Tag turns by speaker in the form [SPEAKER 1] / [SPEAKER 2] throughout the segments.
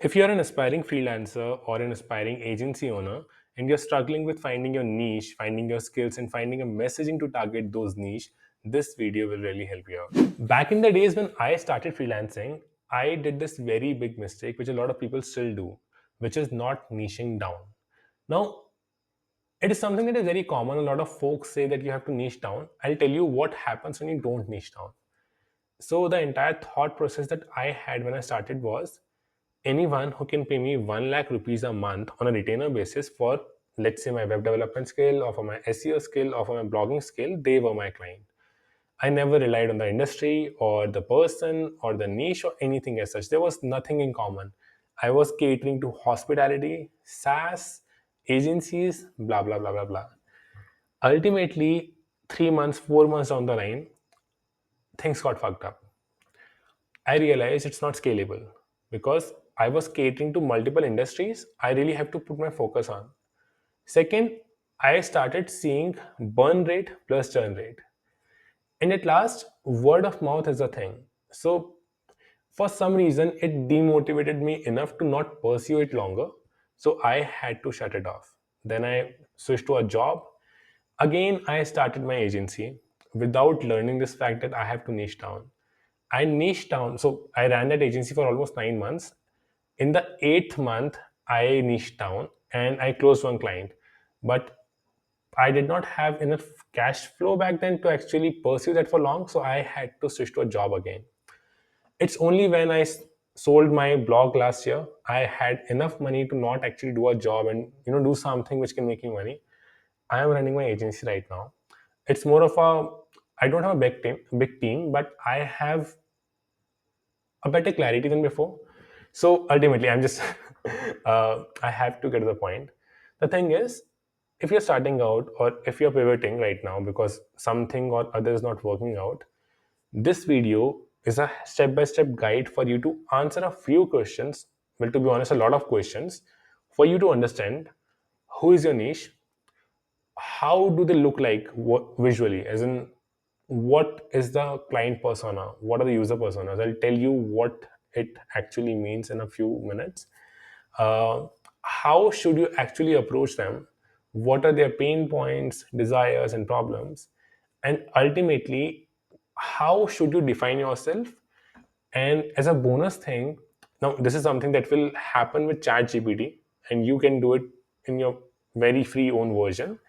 [SPEAKER 1] If you're an aspiring freelancer or an aspiring agency owner and you're struggling with finding your niche, finding your skills, and finding a messaging to target those niche, this video will really help you out. Back in the days when I started freelancing, I did this very big mistake, which a lot of people still do, which is not niching down. Now, it is something that is very common. A lot of folks say that you have to niche down. I'll tell you what happens when you don't niche down. So, the entire thought process that I had when I started was anyone who can pay me 1 lakh rupees a month on a retainer basis for, let's say, my web development skill or for my SEO skill or for my blogging skill, they were my client. I never relied on the industry or the person or the niche or anything as such. There was nothing in common. I was catering to hospitality, SaaS, agencies, blah, blah, blah, blah, blah. Ultimately, 3 months, 4 months down the line, things got fucked up. I realized it's not scalable because I was catering to multiple industries. I really have to put my focus on. Second, I started seeing burn rate plus churn rate. And at last, word of mouth is a thing. So, for some reason, it demotivated me enough to not pursue it longer. So, I had to shut it off. Then I switched to a job. Again, I started my agency without learning this fact that I have to niche down. I niched down. So I ran that agency for almost 9 months. In the eighth month, I niched down and I closed one client. But I did not have enough cash flow back then to actually pursue that for long. So I had to switch to a job again. It's only when I sold my blog last year, I had enough money to not actually do a job and do something which can make me money. I am running my agency right now. It's more of a I don't have a big team, but I have a better clarity than before. So ultimately, I'm just I have to get to the point. The thing is, if you're starting out or if you're pivoting right now because something or other is not working out, this video is a step-by-step guide for you to answer a few questions. Well, to be honest, a lot of questions for you to understand who is your niche, how do they look like visually, as in what is the client persona, what are the user personas. I'll tell you what it actually means in a few minutes. How should you actually approach them, what are their pain points, desires and problems, and ultimately how should you define yourself. And as a bonus thing, now this is something that will happen with ChatGPT, and you can do it in your very free own version.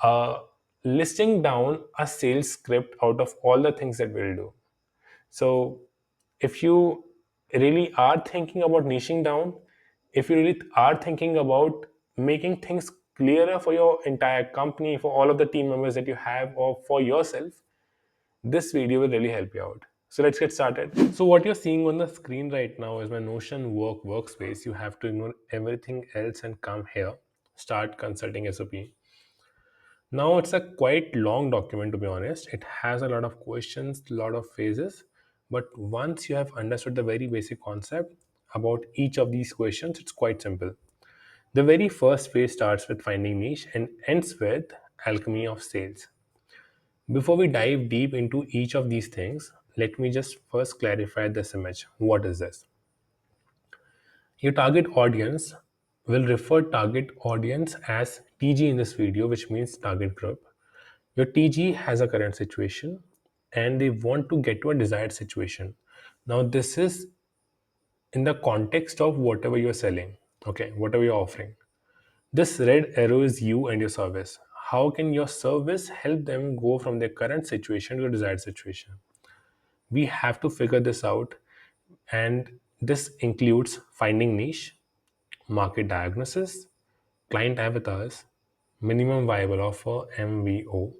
[SPEAKER 1] uh, Listing down a sales script out of all the things that we'll do. So, if you really are thinking about niching down, if you really are thinking about making things clearer for your entire company, for all of the team members that you have, or for yourself, this video will really help you out. So let's get started. So what you're seeing on the screen right now is my Notion workspace. You have to ignore everything else and come here. Start consulting SOP. Now it's a quite long document, to be honest. It has a lot of questions, a lot of phases. But once you have understood the very basic concept about each of these questions, it's quite simple. The very first phase starts with finding niche and ends with alchemy of sales. Before we dive deep into each of these things, let me just first clarify this image. What is this? Your target audience will refer target audience as TG in this video, which means target group. Your TG has a current situation and they want to get to a desired situation. Now, this is in the context of whatever you're selling, okay, whatever you're offering. This red arrow is you and your service. How can your service help them go from their current situation to a desired situation? We have to figure this out, and this includes finding niche, market diagnosis, client avatars, minimum viable offer MVO,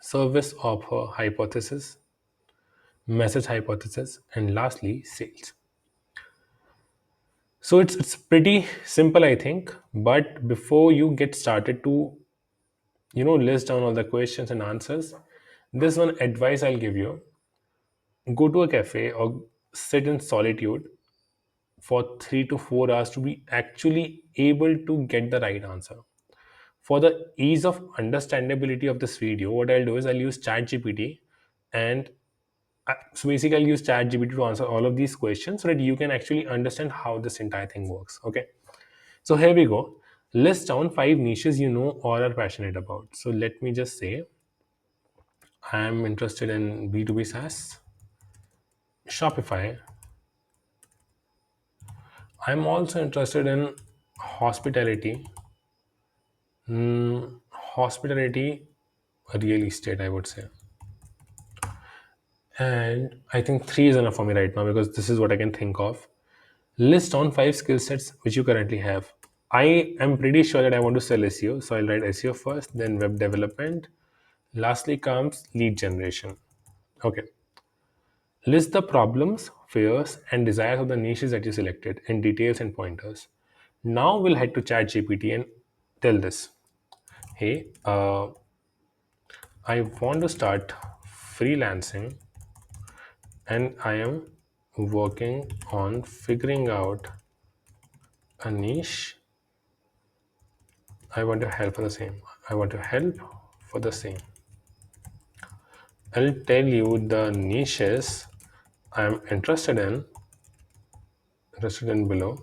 [SPEAKER 1] service offer hypothesis, message hypothesis, and lastly, sales. So it's pretty simple, I think. But before you get started to list down all the questions and answers, this one advice I'll give you: go to a cafe or sit in solitude for 3 to 4 hours to be actually able to get the right answer. For the ease of understandability of this video, what I'll do is I'll use ChatGPT and So basically, I'll use ChatGPT to answer all of these questions so that you can actually understand how this entire thing works. Okay. So here we go. List down 5 niches you know or are passionate about. So let me just say I'm interested in B2B SaaS, Shopify. I'm also interested in hospitality, hospitality, real estate, I would say. And I think three is enough for me right now because this is what I can think of. List down 5 skill sets which you currently have. I am pretty sure that I want to sell SEO, so I'll write SEO first, then web development. Lastly comes lead generation. Okay. List the problems, fears, and desires of the niches that you selected in details and pointers. Now we'll head to ChatGPT and tell this. Hey, I want to start freelancing and I am working on figuring out a niche. I want to help for the same. I want to help for the same. I'll tell you the niches I'm interested in below,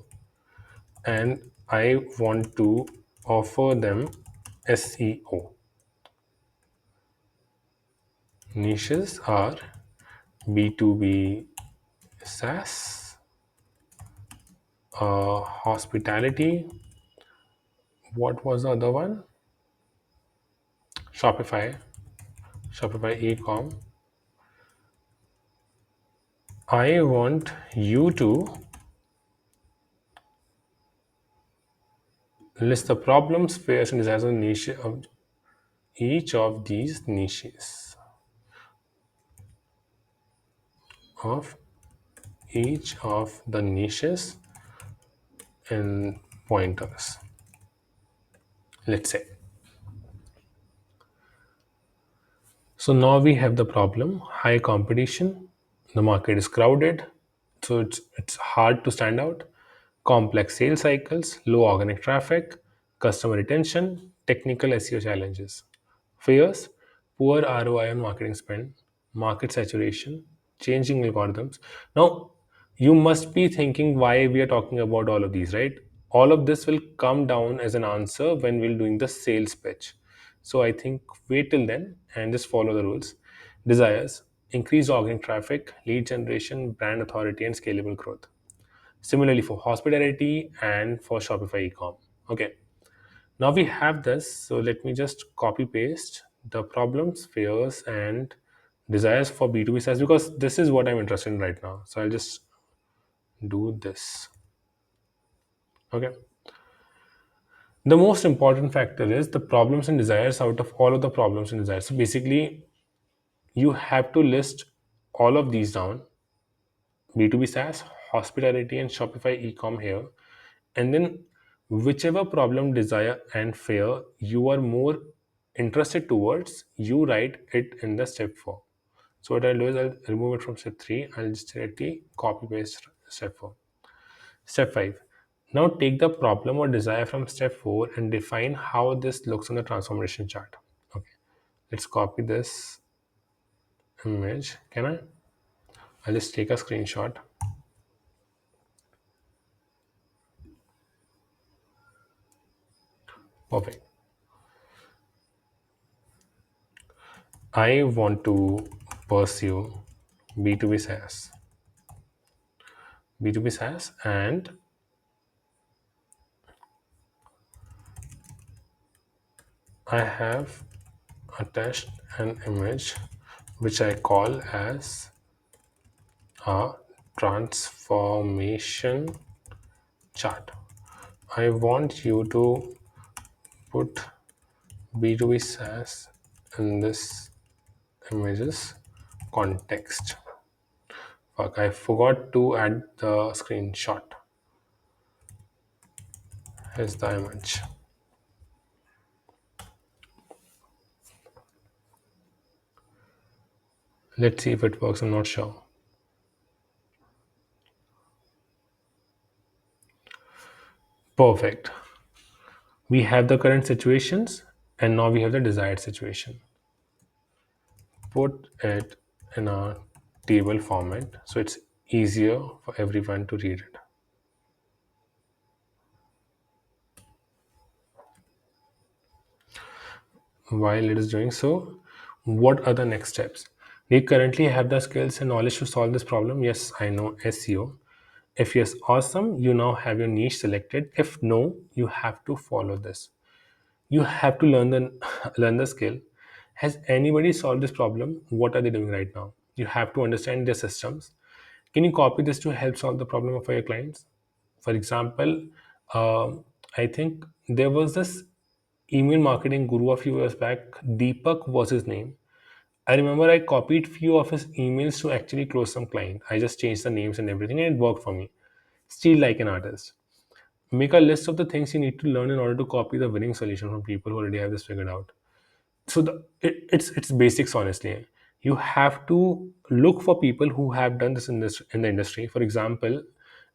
[SPEAKER 1] and I want to offer them SEO. Niches are B2B SaaS, hospitality. What was the other one? Shopify, Shopify e-com. I want you to list the problems, fears, and desires of niche of each of these niches. Of each of the niches in pointers. Let's say. So now we have the problem: high competition. The market is crowded, so it's hard to stand out. Complex sales cycles, low organic traffic, customer retention, technical SEO challenges. Fears: poor ROI on marketing spend, market saturation, changing algorithms. Now, you must be thinking why we are talking about all of these, right? All of this will come down as an answer when we're doing the sales pitch. So I think wait till then and just follow the rules. Desires: increased organic traffic, lead generation, brand authority, and scalable growth. Similarly for hospitality and for Shopify ecom. Okay. Now we have this. So let me just copy paste the problems, fears, and desires for B2B SaaS because this is what I'm interested in right now. So I'll just do this. Okay. The most important factor is the problems and desires out of all of the problems and desires. So basically, you have to list all of these down: B2B SaaS, hospitality, and Shopify ecom here. And then, whichever problem, desire, and fear you are more interested towards, you write it in the step 4. So, what I'll do is I'll remove it from step 3. I'll just directly copy paste step 4. Step 5. Now, take the problem or desire from step 4 and define how this looks on the transformation chart. Okay, let's copy this image. Can I? I'll just take a screenshot. Perfect. I want to pursue B2B SaaS. B2B SaaS, and I have attached an image which I call as a transformation chart. I want you to put B2B SaaS in this image's context. Fuck, I forgot to add the screenshot. Here's the image. Let's see if it works. I'm not sure. Perfect. We have the current situations and now we have the desired situation. Put it in a table format so it's easier for everyone to read it. While it is doing so, what are the next steps? Do you currently have the skills and knowledge to solve this problem? Yes, I know SEO. If yes, awesome, you now have your niche selected. If no, you have to follow this. You have to learn the learn the skill. Has anybody solved this problem? What are they doing right now? You have to understand their systems. Can you copy this to help solve the problem for your clients? For example, I think there was this email marketing guru a few years back. Deepak was his name. I remember I copied few of his emails to actually close some client. I just changed the names and everything, and it worked for me. Still like an artist. Make a list of the things you need to learn in order to copy the winning solution from people who already have this figured out. So it's basics, honestly. You have to look for people who have done this in the industry. For example,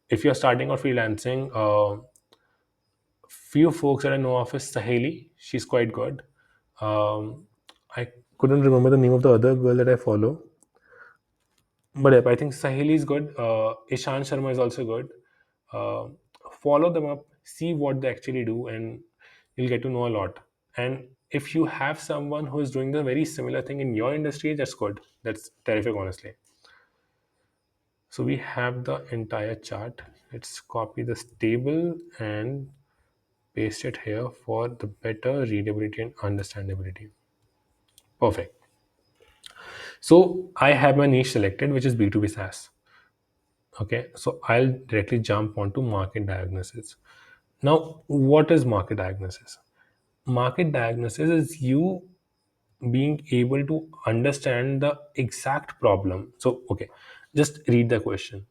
[SPEAKER 1] if you're starting out freelancing, few folks that I know of is Saheli. She's quite good. I couldn't remember the name of the other girl that I follow, but yep, I think Saheli is good. Ishan Sharma is also good. Uh, Follow them up, see what they actually do, and you'll get to know a lot. And if you have someone who is doing the very similar thing in your industry, that's good. That's terrific, honestly. So we have the entire chart. Let's copy this table and paste it here for the better readability and understandability. Perfect. So I have my niche selected, which is B2B SaaS. Okay, so I'll directly jump onto market diagnosis. Now, what is market diagnosis? Market diagnosis is you being able to understand the exact problem. So, okay, just read the question.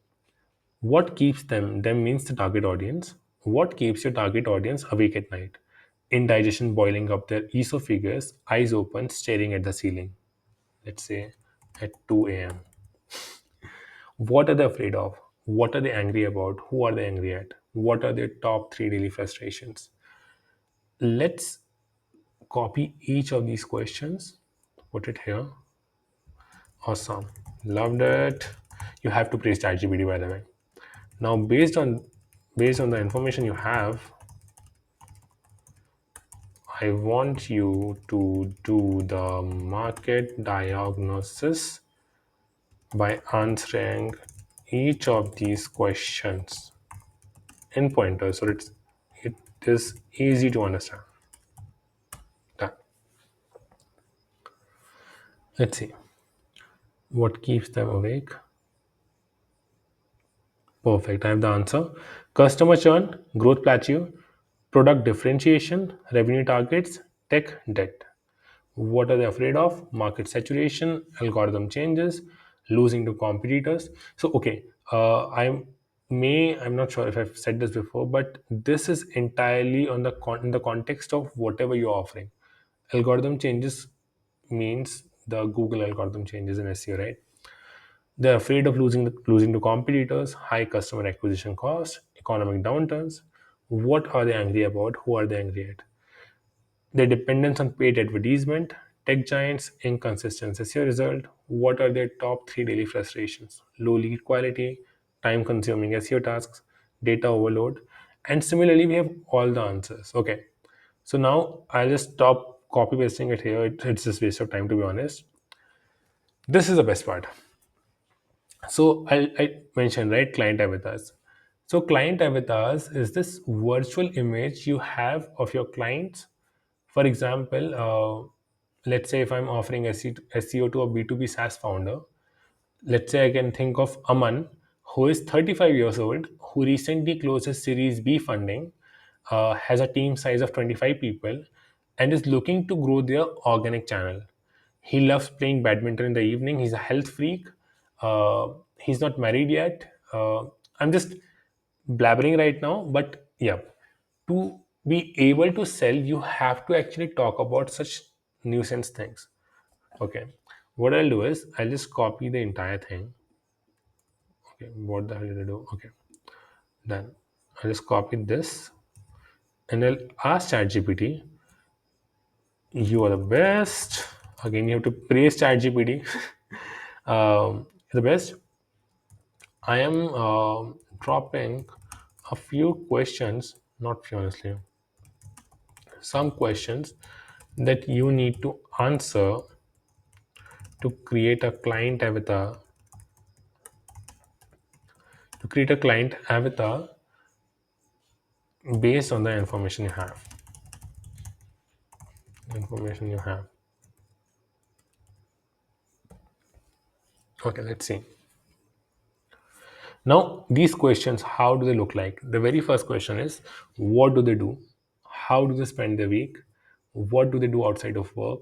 [SPEAKER 1] What keeps them means the target audience. What keeps your target audience awake at night? Indigestion boiling up their esophagus, eyes open, staring at the ceiling. Let's say at 2 a.m. What are they afraid of? What are they angry about? Who are they angry at? What are their top three daily frustrations? Let's copy each of these questions, put it here. Awesome. Loved it. You have to praise ChatGPT, by the way. Now, based on the information you have, I want you to do the market diagnosis by answering each of these questions in pointers so it is easy to understand. Done. Let's see. What keeps them awake? Perfect. I have the answer. Customer churn, growth plateau, product differentiation, revenue targets, tech debt. What are they afraid of? Market saturation, algorithm changes, losing to competitors. So, okay, I'm not sure if I've said this before, but this is entirely on in the context of whatever you're offering. Algorithm changes means the Google algorithm changes in SEO, right? They're afraid of losing to competitors, high customer acquisition costs, economic downturns. What are they angry about? Who are they angry at? Their dependence on paid advertisement, tech giants, inconsistent SEO result. What are their top three daily frustrations? Low lead quality, time consuming SEO tasks, data overload. And similarly, we have all the answers. Okay. So now I'll just stop copy pasting it here. It's just waste of time, to be honest. This is the best part. So I mentioned, right, client avatars. So client avatars is this virtual image you have of your clients. For example, let's say if I'm offering SEO to a B2B SaaS founder, let's say I can think of Aman, who is 35 years old, who recently closed his Series B funding, has a team size of 25 people, and is looking to grow their organic channel. He loves playing badminton in the evening. He's a health freak. Uh, he's not married yet. I'm just blabbering right now, but yeah, to be able to sell, you have to actually talk about such nuisance things. Okay, what I'll do is I'll just copy the entire thing. Okay, what the hell did I do? Okay, done. I'll just copy this and I'll ask ChatGPT, you are the best. Again, you have to praise ChatGPT. the best. I am dropping a few questions, not few honestly, some questions that you need to answer to create a client avatar, to create a client avatar based on the information you have. Okay, let's see. Now, these questions, how do they look like? The very first question is, what do they do? How do they spend their week? What do they do outside of work?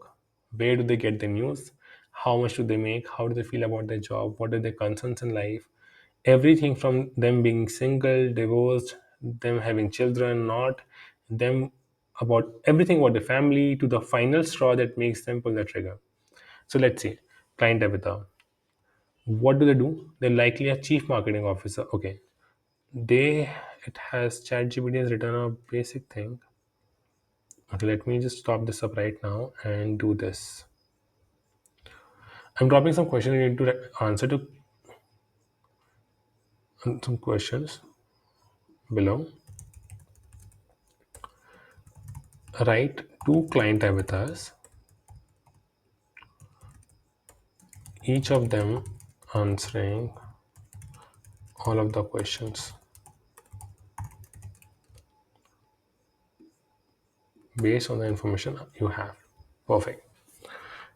[SPEAKER 1] Where do they get the news? How much do they make? How do they feel about their job? What are their concerns in life? Everything from them being single, divorced, them having children, not, them about everything about the family to the final straw that makes them pull the trigger. So let's see, client avatar. What do they do? They're likely a chief marketing officer. Okay, they it has ChatGPT has written a basic thing. Okay, let me just stop this up right now and do this. I'm dropping some questions. You need to answer to some questions below. Write two client avatars, each of them answering all of the questions based on the information you have. Perfect.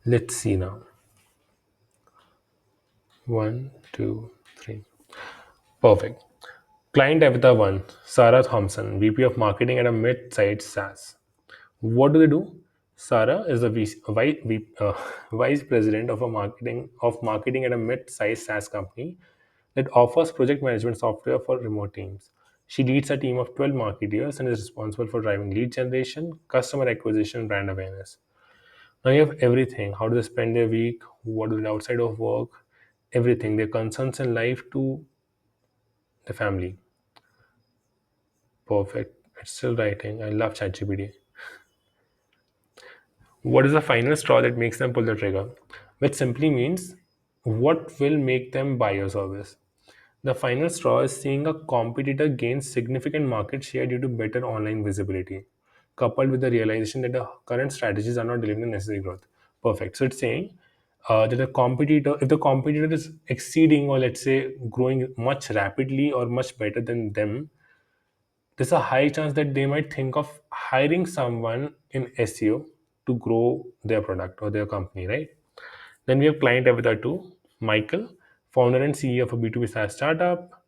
[SPEAKER 1] Let's see now. One, two, three. Perfect. Client avatar one, Sarah Thompson, VP of Marketing at a mid-sized SaaS. What do they do? Sarah is the vice president of marketing at a mid-sized SaaS company that offers project management software for remote teams. She leads a team of 12 marketeers and is responsible for driving lead generation, customer acquisition, and brand awareness. Now you have everything. How do they spend their week? What do they do outside of work? Everything. Their concerns in life to the family. Perfect. It's still writing. I love ChatGPT. What is the final straw that makes them pull the trigger? Which simply means what will make them buy your service. The final straw is seeing a competitor gain significant market share due to better online visibility, coupled with the realization that the current strategies are not delivering necessary growth. Perfect. So it's saying that a competitor, if the competitor is exceeding or let's say growing much rapidly or much better than them, there's a high chance that they might think of hiring someone in SEO to grow their product or their company, right? Then we have client avatar 2, Michael, founder and CEO of a B2B SaaS startup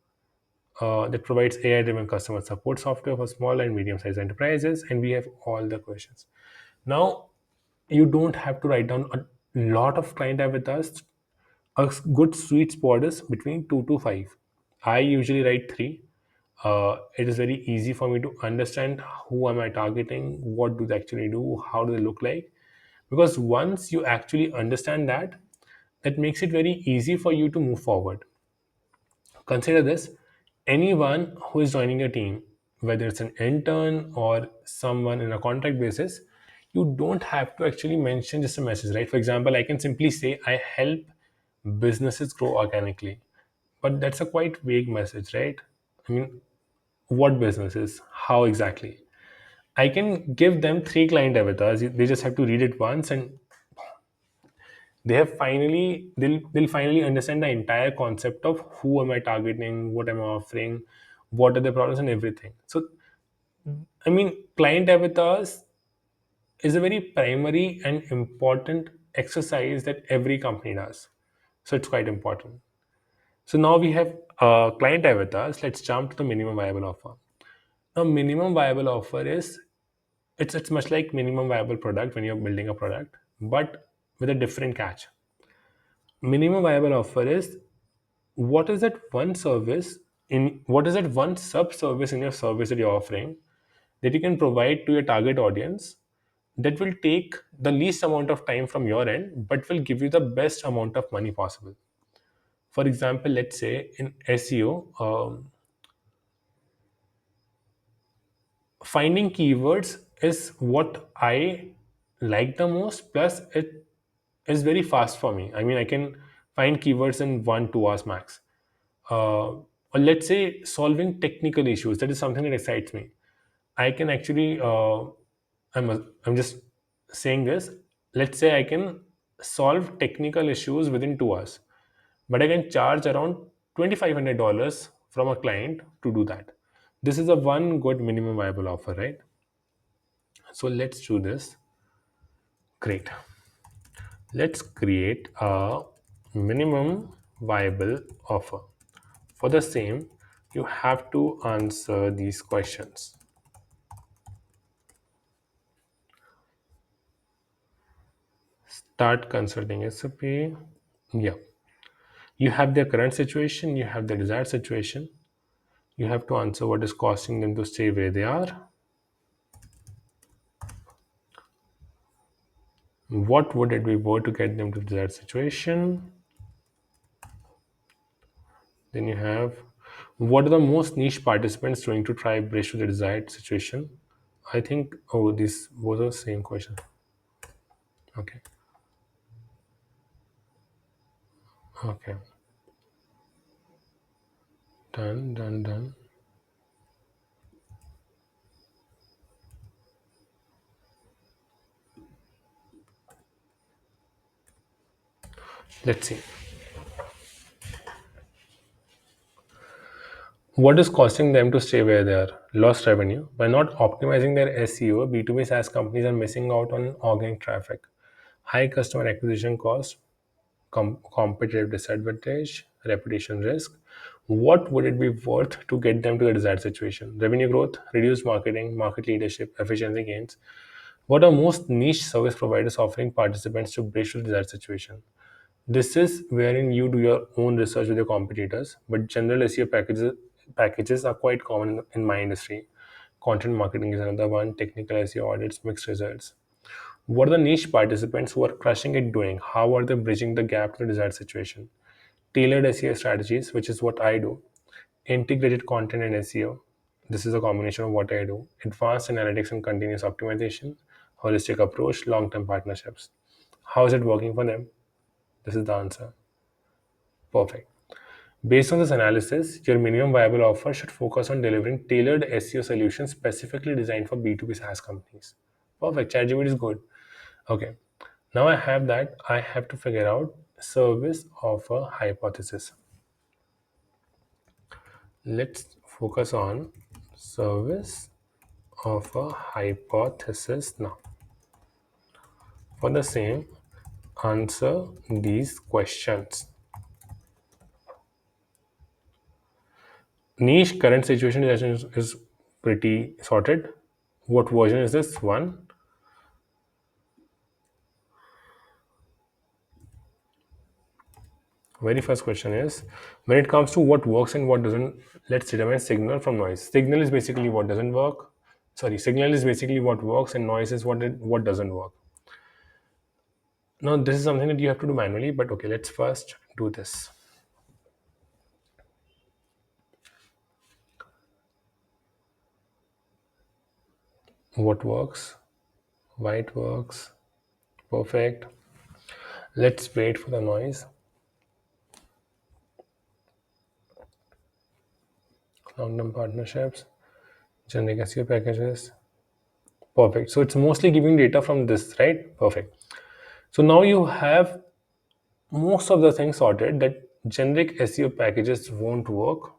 [SPEAKER 1] that provides AI driven customer support software for small and medium sized enterprises. And we have all the questions. Now, you don't have to write down a lot of client avatars. A good sweet spot is between 2 to 5. I usually write 3. It is very easy for me to understand who am I targeting, what do they actually do, how do they look like. Because once you actually understand that, that makes it very easy for you to move forward. Consider this, anyone who is joining your team, whether it's an intern or someone in a contract basis, you don't have to actually mention just a message, right? For example, I can simply say, I help businesses grow organically. But that's a quite vague message, right? I mean, what businesses? How exactly? I can give them 3 client avatars. They just have to read it once and they'll finally understand the entire concept of who am I targeting, what am I offering, what are the problems and everything. So I mean, client avatars is a very primary and important exercise that every company does. So it's quite important. So now we have client avatars. Let's jump to the minimum viable offer. Now minimum viable offer is, it's much like minimum viable product when you're building a product, but with a different catch. Minimum viable offer is, what is that one sub service in your service that you're offering that you can provide to your target audience that will take the least amount of time from your end but will give you the best amount of money possible. For example, let's say in SEO, finding keywords is what I like the most. Plus, it is very fast for me. I mean, I can Find keywords in 1 2 hours max. Or let's say solving technical issues. That is something that excites me. I can actually, I'm just saying this. Let's say I can solve technical issues within 2 hours, but I can charge around $2,500 from a client to do that. This is a one good minimum viable offer, right? So let's do this. Great. Let's create a minimum viable offer. For the same, you have to answer these questions. Start consulting SAP. Yeah. You have their current situation, you have their desired situation. You have to answer what is costing them to stay where they are. What would it be worth to get them to the desired situation? Then you have what are the most niche participants doing to try bridge to the desired situation? I think, oh, these was the same question. Okay. Okay. Done, done, done. Let's see. What is costing them to stay where they are? Lost revenue. By not optimizing their SEO, B2B SaaS companies are missing out on organic traffic. High customer acquisition cost, competitive disadvantage, reputation risk. What would it be worth to get them to a desired situation? Revenue growth, reduced marketing, market leadership, efficiency gains. What are most niche service providers offering participants to bridge to the desired situation? This is wherein you do your own research with your competitors, but general SEO packages are quite common in my industry. Content marketing is another one, technical SEO audits, mixed results. What are the niche participants who are crushing it doing? How are they bridging the gap to the desired situation? Tailored SEO strategies, which is what I do. Integrated content and SEO. This is a combination of what I do. Advanced analytics and continuous optimization. Holistic approach, long term partnerships. How is it working for them? This is the answer. Perfect. Based on this analysis, your minimum viable offer should focus on delivering tailored SEO solutions specifically designed for B2B SaaS companies. Perfect. ChatGPT is good. Okay. Now I have that. I have to figure out service offer hypothesis. Let's focus on service offer hypothesis now. For the same, answer these questions. Niche current situation is pretty sorted. What version is this one? Very first question is, when it comes to what works and what doesn't, let's determine signal from noise. Signal is basically what doesn't work. Sorry, signal is basically what works and noise is what doesn't work. Now this is something that you have to do manually, but okay, let's first do this. What works, why it works. Perfect. Let's wait for the noise. Long-term partnerships, generic SEO packages. Perfect. So it's mostly giving data from this, right? Perfect. So now you have most of the things sorted that generic SEO packages won't work.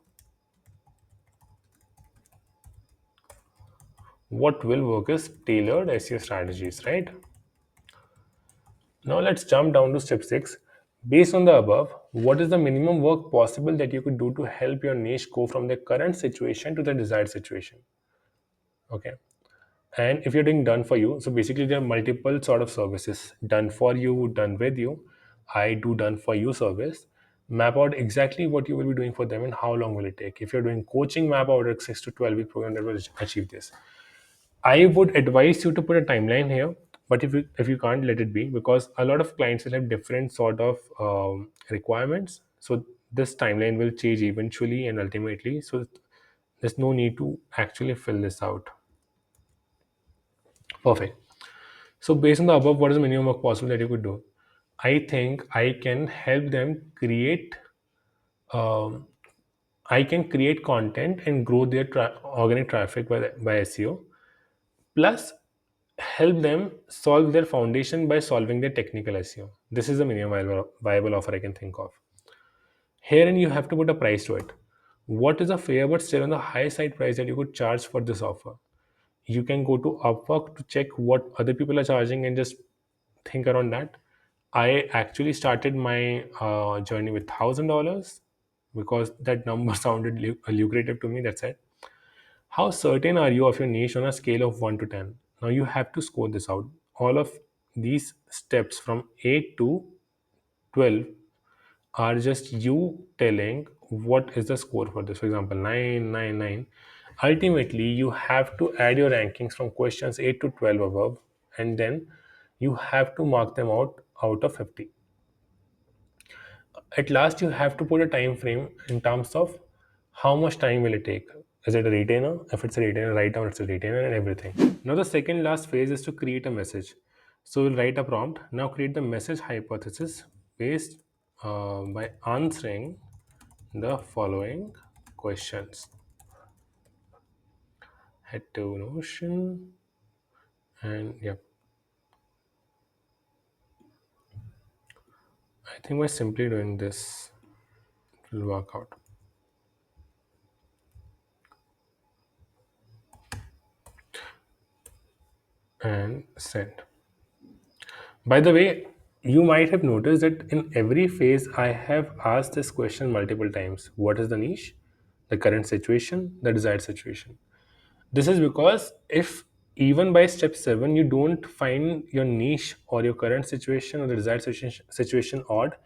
[SPEAKER 1] What will work is tailored SEO strategies, right? Now let's jump down to step 6. Based on the above, what is the minimum work possible that you could do to help your niche go from the current situation to the desired situation? Okay. And if you're doing done for you, so basically there are multiple sort of services: done for you, done with you. I do done for you service. Map out exactly what you will be doing for them and how long will it take. If you're doing coaching, map out a 6 to 12 week program that will achieve this. I would advise you to put a timeline here, but if you can't, let it be, because a lot of clients will have different sort of requirements. So this timeline will change eventually and ultimately. So there's no need to actually fill this out. Perfect. So based on the above, what is the minimum work possible that you could do? I think I can help them create. Um, I can create content and grow their organic traffic by SEO. Plus, help them solve their foundation by solving their technical SEO. This is the minimum viable offer I can think of. Here, and you have to put a price to it. What is a fair but still on the high side price that you could charge for this offer? You can go to Upwork to check what other people are charging and just think around that. I actually started my journey with $1,000 because that number sounded lucrative to me. That's it. How certain are you of your niche on a scale of 1 to 10? Now you have to score this out. All of these steps from 8 to 12 are just you telling what is the score for this. For example, 9, 9, 9. Ultimately, you have to add your rankings from questions 8 to 12 above, and then you have to mark them out of 50. At last, you have to put a time frame in terms of how much time will it take. Is it a retainer? If it's a retainer, write down it's a retainer and everything. Now the second last phase is to create a message. So we'll write a prompt. Now create the message hypothesis based by answering the following questions. Head to Notion, and yep, I think by simply doing this it will work out. And send. By the way, you might have noticed that in every phase I have asked this question multiple times. What is the niche? The current situation, the desired situation. This is because if even by step 7 you don't find your niche or your current situation or the desired situation odd,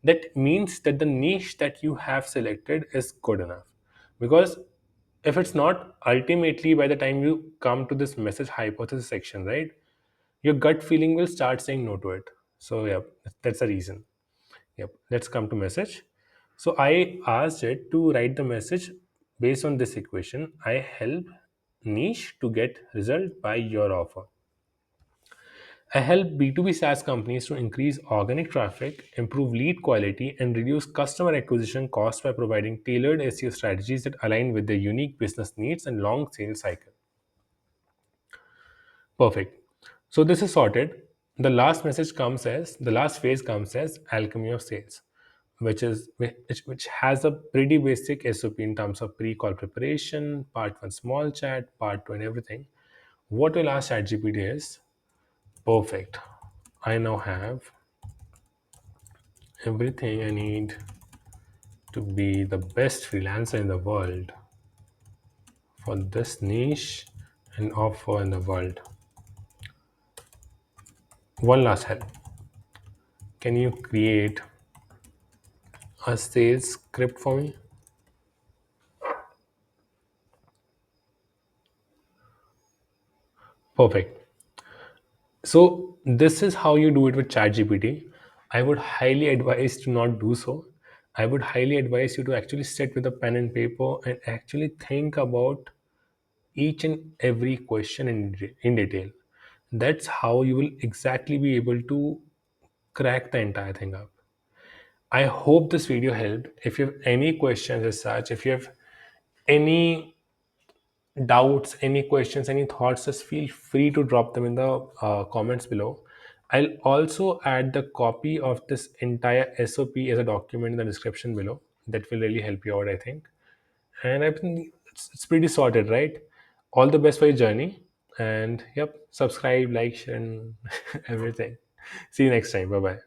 [SPEAKER 1] that means that the niche that you have selected is good enough. Because if it's not, ultimately by the time you come to this message hypothesis section, right, your gut feeling will start saying no to it. So yeah, that's the reason. Yep, let's come to message. So I asked it to write the message based on this equation. I help niche to get result by your offer. I help B2B SaaS companies to increase organic traffic, improve lead quality, and reduce customer acquisition costs by providing tailored SEO strategies that align with their unique business needs and long sales cycle. Perfect. So this is sorted. The last phase comes as alchemy of sales, which has a pretty basic SOP in terms of pre-call preparation, part one small chat, part two and everything. What will ask ChatGPT is perfect. I now have everything I need to be the best freelancer in the world for this niche and offer in the world. One last help. Can you create a sales script for me? Perfect. So this is how you do it with ChatGPT. I would highly advise to not do so. I would highly advise you to actually sit with a pen and paper and actually think about each and every question in detail. That's how you will exactly be able to crack the entire thing up. I hope this video helped. If you have any questions as such, if you have any doubts, any questions, any thoughts, just feel free to drop them in the comments below. I'll also add the copy of this entire SOP as a document in the description below. That will really help you out, I think. And I think it's pretty sorted, right? All the best for your journey. And yep, subscribe, like, share, and everything. See you next time. Bye bye.